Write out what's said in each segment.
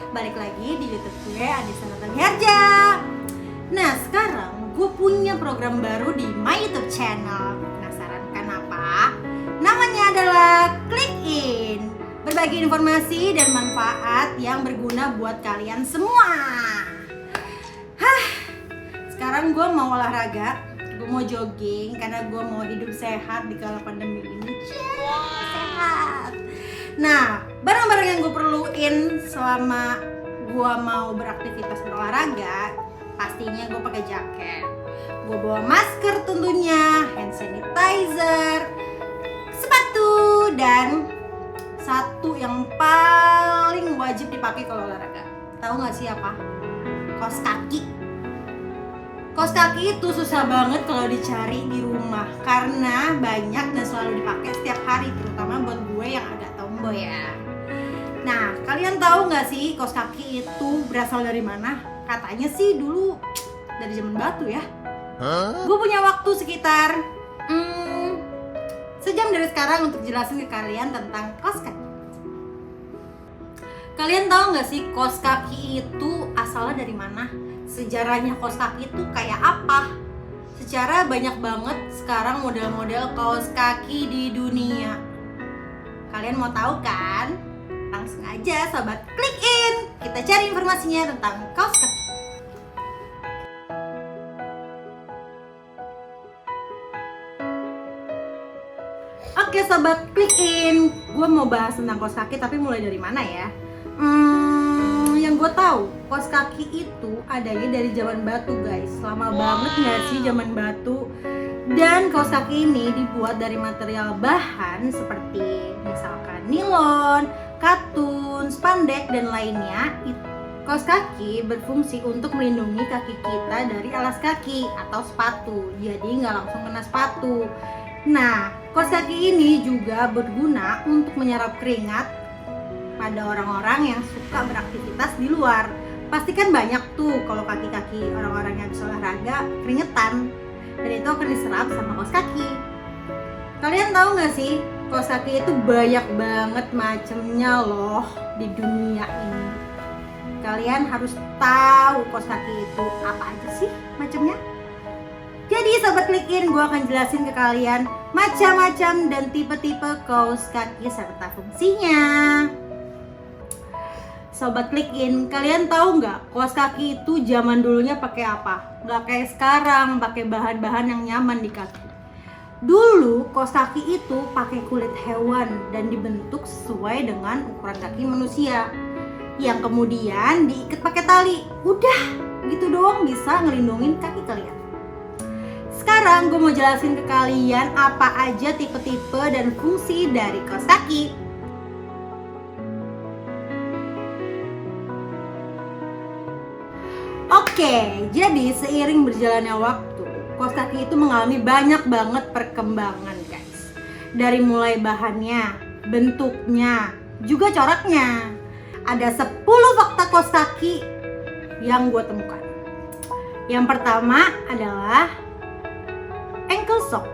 Balik lagi di YouTube gue, Anissa Herja. Nah, sekarang gue punya program baru di my YouTube channel. Penasaran kan apa? Namanya adalah Click In. Berbagi informasi dan manfaat yang berguna buat kalian semua. Sekarang gue mau olahraga, gue mau jogging karena gue mau hidup sehat di kala pandemi ini. Sehat. Nah, barang-barang yang gue perluin selama gue mau beraktivitas berolahraga, pastinya gue pakai jaket. Gue bawa masker tentunya, hand sanitizer, sepatu, dan satu yang paling wajib dipakai kalau olahraga. Tahu nggak sih apa? Kaos kaki. Kaos kaki itu susah banget kalau dicari di rumah karena banyak dan selalu dipakai setiap hari, terutama buat gue yang agak tomboy ya. Nah, kalian tahu nggak sih kaos kaki itu berasal dari mana? Katanya sih dulu dari zaman batu ya. Gue punya waktu sekitar sejam dari sekarang untuk jelasin ke kalian tentang kaos kaki. Kalian tahu nggak sih kaos kaki itu asalnya dari mana? Sejarahnya kaos kaki itu kayak apa? Secara banyak banget sekarang model-model kaos kaki di dunia. Kalian mau tahu kan? Langsung aja sobat, klik in. Kita cari informasinya tentang kaos kaki. Oke sobat, klik in. Gue mau bahas tentang kaos kaki, tapi mulai dari mana ya? Yang gue tahu, kaos kaki itu adanya dari zaman batu guys. Lama banget nggak sih zaman batu? Dan kaos kaki ini dibuat dari material bahan seperti misalkan nilon, katun, spandek, dan lainnya. Kaos kaki berfungsi untuk melindungi kaki kita dari alas kaki atau sepatu, jadi nggak langsung kena sepatu. Nah, kaos kaki ini juga berguna untuk menyerap keringat ada orang-orang yang suka beraktivitas di luar. Pasti kan banyak tuh kalau kaki-kaki orang-orang yang habis olahraga keringetan, dan itu akan diserap sama kaos kaki. Kalian tahu nggak sih, kaos kaki itu banyak banget macamnya loh di dunia ini. Kalian harus tahu kaos kaki itu apa aja sih macamnya. Jadi Sobat Click In, gue akan jelasin ke kalian macam-macam dan tipe-tipe kaos kaki serta fungsinya. Sobat Click In, kalian tahu nggak kaos kaki itu zaman dulunya pakai apa? Nggak kayak sekarang pakai bahan-bahan yang nyaman di kaki. Dulu kaos kaki itu pakai kulit hewan dan dibentuk sesuai dengan ukuran kaki manusia, yang kemudian diikat pakai tali. Udah gitu doang bisa ngelindungin kaki kalian. Sekarang gue mau jelasin ke kalian apa aja tipe-tipe dan fungsi dari kaos kaki. Oke, jadi seiring berjalannya waktu, kaos kaki itu mengalami banyak banget perkembangan, guys. Dari mulai bahannya, bentuknya, juga coraknya. Ada 10 fakta kaos kaki yang gue temukan. Yang pertama adalah ankle sock.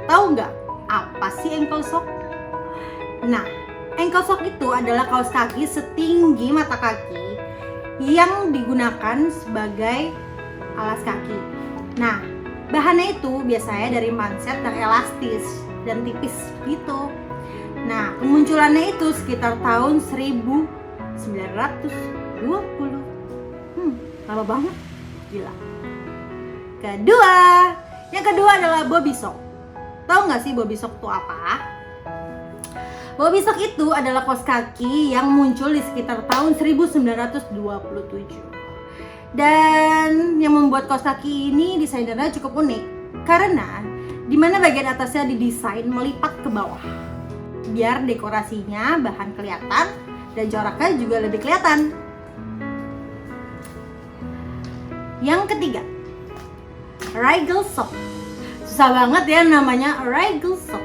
Tahu nggak apa sih ankle sock? Nah, ankle sock itu adalah kaos kaki setinggi mata kaki yang digunakan sebagai alas kaki. Nah, bahannya itu biasanya dari manset yang elastis dan tipis gitu. Nah, kemunculannya itu sekitar tahun 1920. Lama banget, gila. Yang kedua adalah bobby sock. Tahu nggak sih bobby sock itu apa? Bobby sock itu adalah kaos kaki yang muncul di sekitar tahun 1927. Dan yang membuat kaos kaki ini desainernya cukup unik karena dimana bagian atasnya didesain melipat ke bawah, biar dekorasinya bahan kelihatan dan coraknya juga lebih kelihatan. Yang ketiga, regal sock. Susah banget ya namanya regal sock.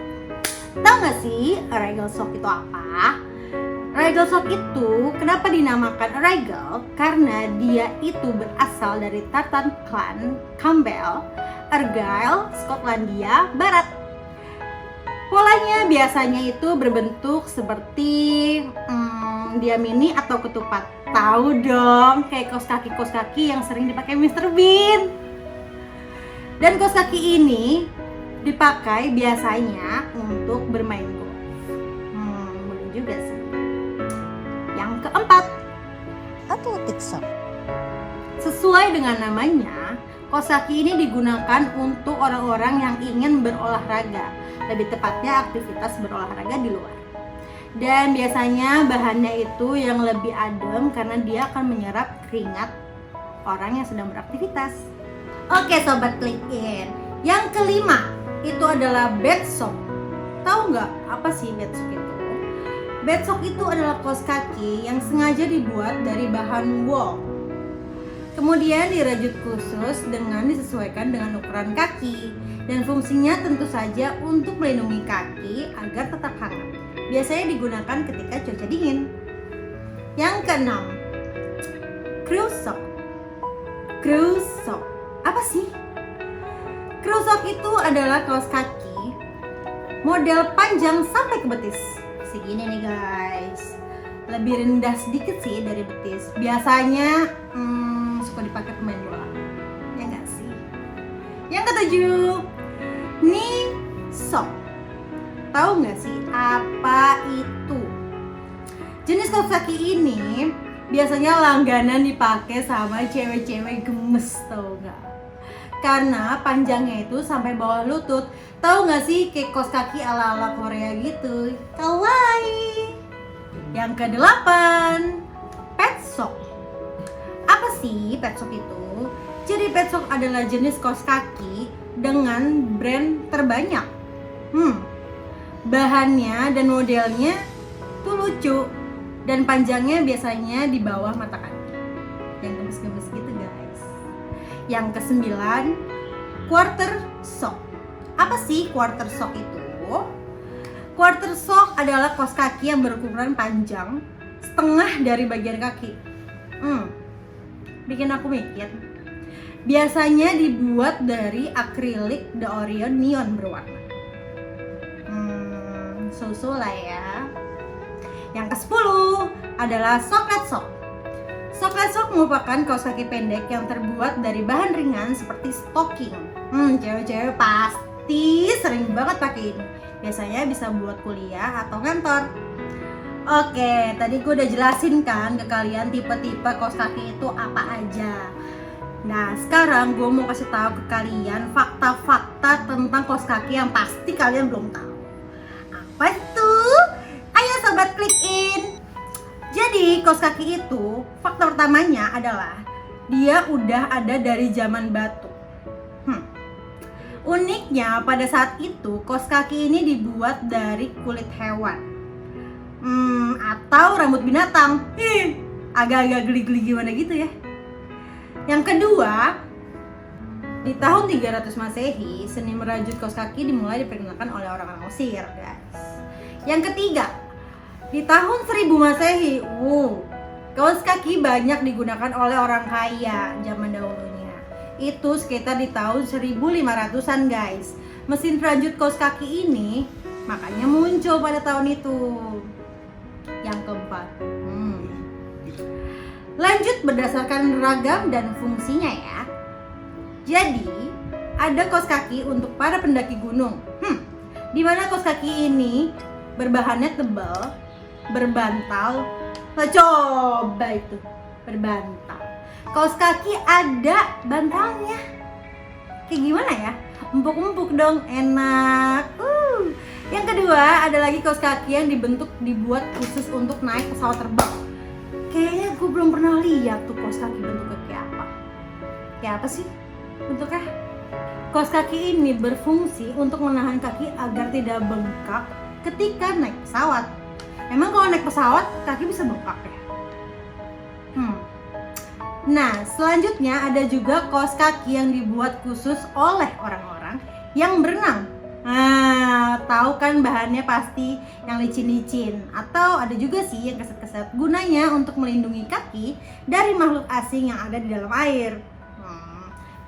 Tahu nggak sih regal sock itu apa? Regal sock itu kenapa dinamakan regal? Karena dia itu berasal dari tartan clan Campbell, Argyll, Skotlandia Barat. Polanya biasanya itu berbentuk seperti dia mini atau ketupat. Tahu dong, kayak kaos kaki yang sering dipakai Mr. Bean. Dan kaos kaki ini dipakai biasanya untuk bermain golf. Boleh juga sih. Yang keempat, athletic sock. Sesuai dengan namanya, kaos kaki ini digunakan untuk orang-orang yang ingin berolahraga. Lebih tepatnya aktivitas berolahraga di luar. Dan biasanya bahannya itu yang lebih adem karena dia akan menyerap keringat orang yang sedang beraktivitas. Oke Sobat Click In, yang kelima itu adalah bed sock. Tahu nggak apa sih bed sock itu? Bed sock itu adalah kaos kaki yang sengaja dibuat dari bahan wool, kemudian dirajut khusus dengan disesuaikan dengan ukuran kaki, dan fungsinya tentu saja untuk melindungi kaki agar tetap hangat. Biasanya digunakan ketika cuaca dingin. Yang keenam, crew sock. Crew sock apa sih? Crew sock itu adalah kaos kaki model panjang sampai ke betis. Segini nih guys. Lebih rendah sedikit sih dari betis. Biasanya suka dipakai pemain bola. Ya nggak sih? Yang ketujuh, knee sock. Tahu nggak sih apa itu? Jenis kaos kaki ini biasanya langganan dipakai sama cewek-cewek gemes, tau nggak? Karena panjangnya itu sampai bawah lutut. Tahu nggak sih kayak kaos kaki ala-ala Korea gitu, kawaii. Yang kedelapan, pet sock. Apa sih pet sock itu? Jadi pet sock adalah jenis kaos kaki dengan brand terbanyak. Bahannya dan modelnya tuh lucu dan panjangnya biasanya di bawah mata kaki. Yang gemes-gemes gitu guys. Yang kesembilan, quarter sock. Apa sih quarter sock itu? Quarter sock adalah kaos kaki yang berukuran panjang setengah dari bagian kaki. Bikin aku mikir. Biasanya dibuat dari akrilik The Orion neon berwarna. So lah ya. Yang ke-10 adalah Socket Sock. Socket Sock merupakan kaos kaki pendek yang terbuat dari bahan ringan seperti stocking. Cewek-cewek pasti sering banget pakai ini. Biasanya bisa buat kuliah atau kantor. Oke, tadi gue udah jelasin kan ke kalian tipe-tipe kaos kaki itu apa aja. Nah, sekarang gue mau kasih tahu ke kalian fakta-fakta tentang kaos kaki yang pasti kalian belum tahu. Apa itu? Ayo sobat klik in. Jadi, kaos kaki itu fakta pertamanya adalah dia udah ada dari zaman batu. Uniknya pada saat itu kaos kaki ini dibuat dari kulit hewan. Atau rambut binatang. Agak-agak geli-geli gimana gitu ya. Yang kedua, di tahun 300 Masehi, seni merajut kaos kaki dimulai diperkenalkan oleh orang-orang Mesir, guys. Yang ketiga, di tahun 1000 Masehi, kaos kaki banyak digunakan oleh orang kaya zaman dahulunya. Itu sekitar di tahun 1500-an, guys. Mesin perajut kaos kaki ini makanya muncul pada tahun itu. Yang keempat, lanjut berdasarkan ragam dan fungsinya ya. Jadi, ada kaos kaki untuk para pendaki gunung. Di mana kaos kaki ini berbahannya tebal, berbantal. Coba itu, berbantal. Kaos kaki ada bantalnya. Kayak gimana ya? Empuk-empuk dong, enak. Yang kedua, ada lagi kaos kaki yang dibuat khusus untuk naik pesawat terbang. Kayaknya gue belum pernah lihat tuh kaos kaki bentuknya kayak apa. Kayak apa sih bentuknya? Kaos kaki ini berfungsi untuk menahan kaki agar tidak bengkak ketika naik pesawat. Emang kalau naik pesawat kaki bisa bengkak ya? Nah, selanjutnya ada juga kaos kaki yang dibuat khusus oleh orang-orang yang berenang. Tahu kan bahannya pasti yang licin-licin, atau ada juga sih yang keset-keset, gunanya untuk melindungi kaki dari makhluk asing yang ada di dalam air.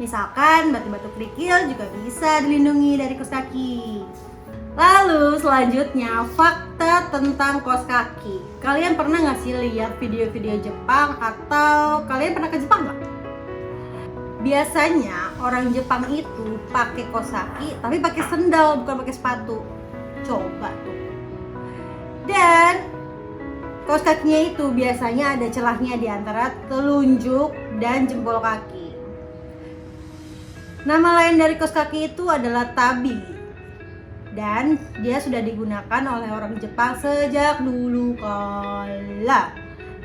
Misalkan batu-batu kerikil juga bisa dilindungi dari kaos kaki. Lalu selanjutnya fakta tentang kaos kaki. Kalian pernah nggak sih lihat video-video Jepang, atau kalian pernah ke Jepang nggak? Biasanya orang Jepang itu pakai kaos kaki tapi pakai sendal, bukan pakai sepatu. Coba tuh. Dan kaos kakinya itu biasanya ada celahnya di antara telunjuk dan jempol kaki. Nama lain dari kaos kaki itu adalah tabi. Dan dia sudah digunakan oleh orang Jepang sejak dulu kala,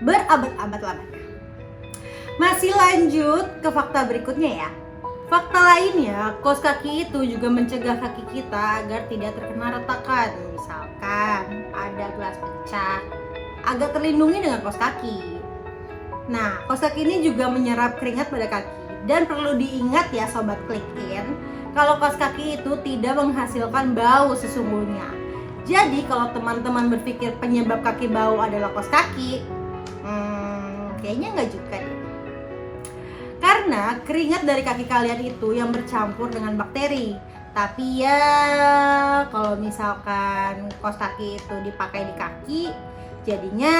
berabad-abad lamanya. Masih lanjut ke fakta berikutnya ya. Fakta lainnya, kaos kaki itu juga mencegah kaki kita agar tidak terkena retakan. Misalkan ada gelas pecah, agak terlindungi dengan kaos kaki. Nah, kaos kaki ini juga menyerap keringat pada kaki. Dan perlu diingat ya sobat klik in, kalau kaos kaki itu tidak menghasilkan bau sesungguhnya. Jadi kalau teman-teman berpikir penyebab kaki bau adalah kaos kaki, kayaknya nggak juga deh. Karena keringat dari kaki kalian itu yang bercampur dengan bakteri. Tapi ya kalau misalkan kaos kaki itu dipakai di kaki, jadinya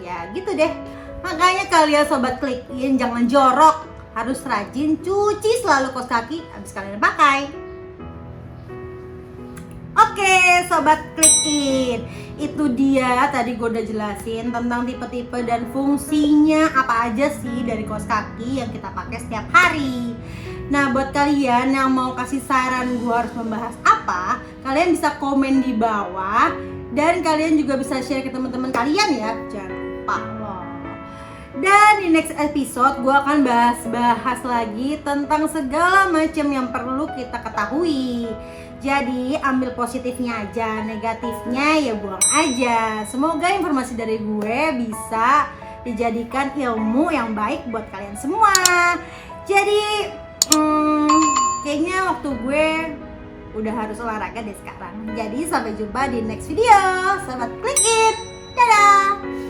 ya gitu deh. Makanya kalian sobat klik in jangan jorok, harus rajin cuci selalu kaos kaki habis kalian pakai. Oke sobat klik in, itu dia tadi gue udah jelasin tentang tipe-tipe dan fungsinya apa aja sih dari kaos kaki yang kita pakai setiap hari. Nah buat kalian yang mau kasih saran gue harus membahas apa, kalian bisa komen di bawah. Dan kalian juga bisa share ke teman-teman kalian ya, jangan lupa loh. Dan di next episode gue akan bahas lagi tentang segala macam yang perlu kita ketahui. Jadi ambil positifnya aja, negatifnya ya buang aja. Semoga informasi dari gue bisa dijadikan ilmu yang baik buat kalian semua. Jadi kayaknya waktu gue udah harus olahraga deh sekarang. Jadi sampai jumpa di next video. Selamat klik in. Dadah.